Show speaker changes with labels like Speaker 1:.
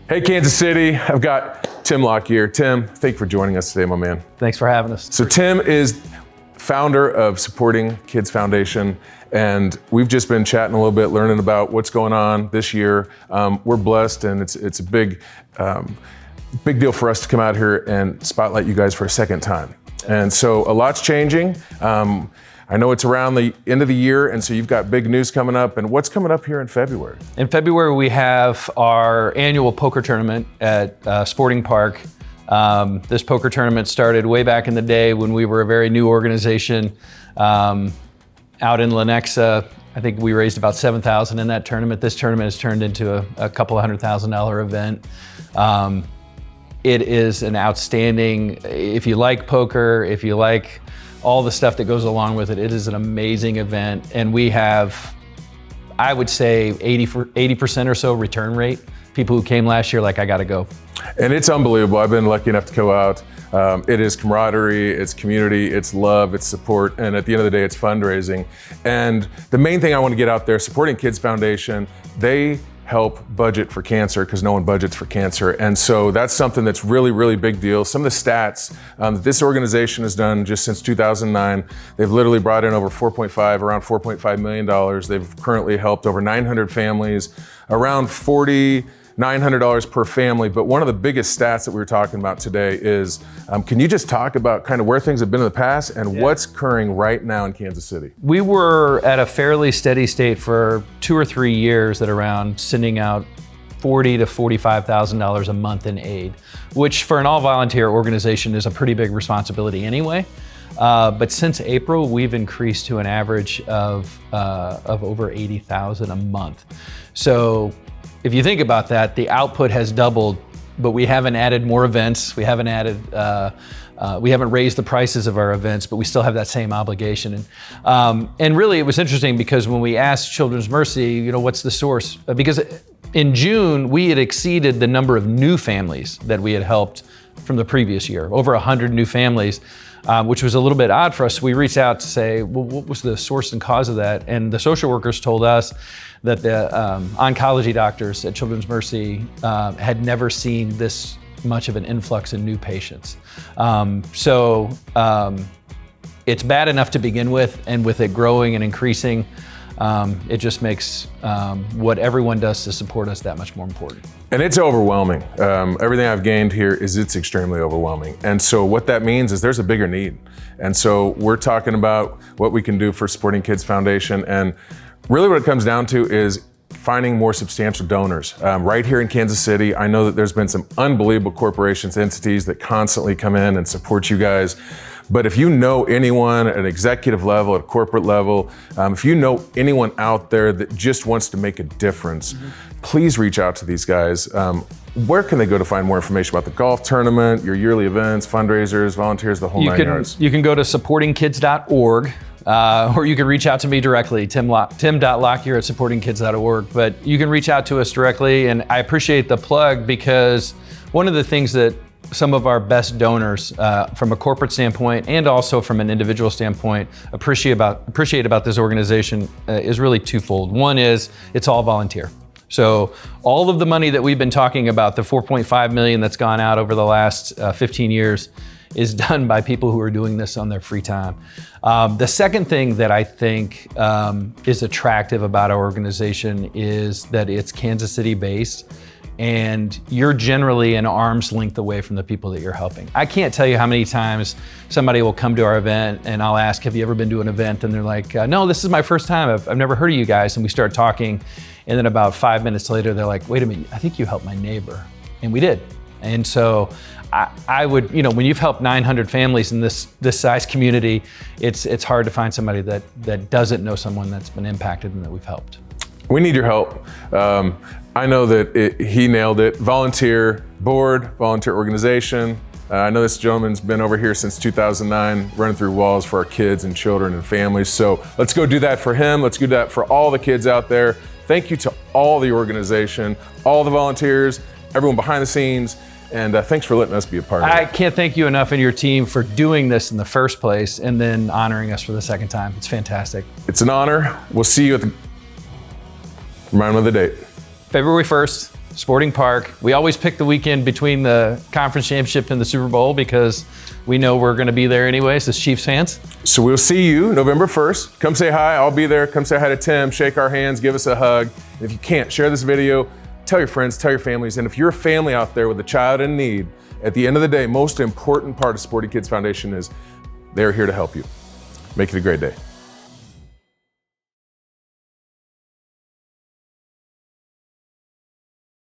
Speaker 1: Hey, Kansas City, I've got Tim Lockyer. Tim, thank you for joining us today, my man.
Speaker 2: Thanks for having us.
Speaker 1: So Tim is founder of Supporting Kids Foundation, and we've just been chatting a little bit, learning about what's going on this year. We're blessed, and it's a big deal for us to come out here and spotlight you guys for a second time. And so a lot's changing. I know it's around the end of the year, and so you've got big news coming up. And what's coming up here in February?
Speaker 2: In February, we have our annual poker tournament at Sporting Park. This poker tournament started way back in the day when we were a very new organization out in Lenexa. I think we raised about $7,000 in that tournament. This tournament has turned into a couple $100,000 event. It is an outstanding, if you like poker, if you like all the stuff that goes along with it, it is an amazing event. And we have, I would say, 80% or so return rate. People who came last year, like, I gotta go.
Speaker 1: And it's unbelievable. I've been lucky enough to go out. It is camaraderie, it's community, it's love, it's support, and at the end of the day, it's fundraising. And the main thing I want to get out there, Supporting Kids Foundation, they help budget for cancer because no one budgets for cancer. And so that's something that's really, really big deal. Some of the stats that this organization has done just since 2009, they've literally brought in over around $4.5 million. They've currently helped over 900 families, around $4,900 per family. But one of the biggest stats that we were talking about today is, can you just talk about kind of where things have been in the past and what's occurring right now in Kansas City?
Speaker 2: We were at a fairly steady state for 2 or 3 years at around sending out $40,000 to $45,000 a month in aid, which for an all-volunteer organization is a pretty big responsibility anyway. But since April, we've increased to an average of over $80,000 a month. So if you think about that, the output has doubled, but we haven't added more events. We haven't raised the prices of our events, but we still have that same obligation. And really, it was interesting because when we asked Children's Mercy, what's the source? Because in June, we had exceeded the number of new families that we had helped from the previous year, over 100 new families, which was a little bit odd for us. We reached out to say, well, what was the source and cause of that? And the social workers told us that the oncology doctors at Children's Mercy had never seen this much of an influx in new patients. So it's bad enough to begin with, and with it growing and increasing, it just makes what everyone does to support us that much more important.
Speaker 1: And it's overwhelming. Everything I've gained here is it's extremely overwhelming. And so what that means is there's a bigger need. And so we're talking about what we can do for Supporting Kids Foundation. And really what it comes down to is finding more substantial donors. Right here in Kansas City, I know that there's been some unbelievable corporations, entities that constantly come in and support you guys. But if you know anyone at an executive level, at a corporate level, if you know anyone out there that just wants to make a difference, please reach out to these guys. Where can they go to find more information about the golf tournament, your yearly events, fundraisers, volunteers, the whole nine yards?
Speaker 2: You can go to supportingkids.org. Or you can reach out to me directly, tim.lockyer at supportingkids.org. But you can reach out to us directly, and I appreciate the plug because one of the things that some of our best donors, from a corporate standpoint and also from an individual standpoint, appreciate about this organization is really twofold. One is it's all volunteer. So all of the money that we've been talking about, the $4.5 million that's gone out over the last 15 years, is done by people who are doing this on their free time. The second thing that I think is attractive about our organization is that it's Kansas City based, and you're generally an arm's length away from the people that you're helping. I can't tell you how many times somebody will come to our event and I'll ask, have you ever been to an event? And they're like, no, this is my first time. I've never heard of you guys. And we start talking, and then about 5 minutes later, they're like, wait a minute, I think you helped my neighbor. And we did. And so I would, when you've helped 900 families in this size community, it's hard to find somebody that doesn't know someone that's been impacted and that we've helped.
Speaker 1: We need your help. I know that he nailed it. Volunteer board, volunteer organization. I know this gentleman's been over here since 2009, running through walls for our kids and children and families. So let's go do that for him. Let's do that for all the kids out there. Thank you to all the organization, all the volunteers, everyone behind the scenes. And thanks for letting us be a part of it.
Speaker 2: I can't thank you enough and your team for doing this in the first place and then honoring us for the second time. It's fantastic.
Speaker 1: It's an honor. We'll see you at the, remind me of the date.
Speaker 2: February 1st, Sporting Park. We always pick the weekend between the conference championship and the Super Bowl because we know we're going to be there anyways as Chiefs fans.
Speaker 1: So we'll see you November 1st. Come say hi. I'll be there. Come say hi to Tim. Shake our hands. Give us a hug. And if you can't, share this video. Tell your friends. Tell your families. And if you're a family out there with a child in need, at the end of the day, most important part of Sporting Kids Foundation is they're here to help you. Make it a great day.